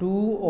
2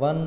1،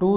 2